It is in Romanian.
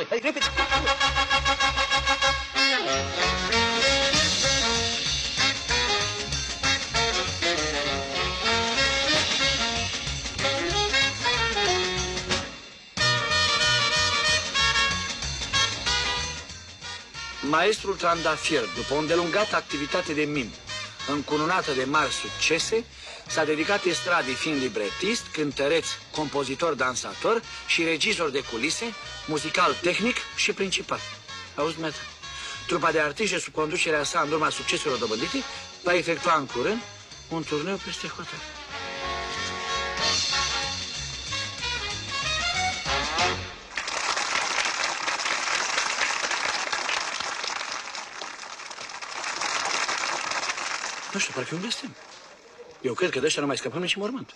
hai, repede! Maestrul Trandafir, după o îndelungată activitate de mim, încununată de mari succese, s-a dedicat estradei fiind libretist, cântăreț, compozitor, dansator și regizor de culise, muzical, tehnic și principal. Auzi, mea? Trupa de artiști sub conducerea sa în urma succeselor dobândite va efectua în curând un turneu peste hotare. Nu știu, parcă e un blestem. Eu cred că de ăștia nu mai scăpăm nici mormânt.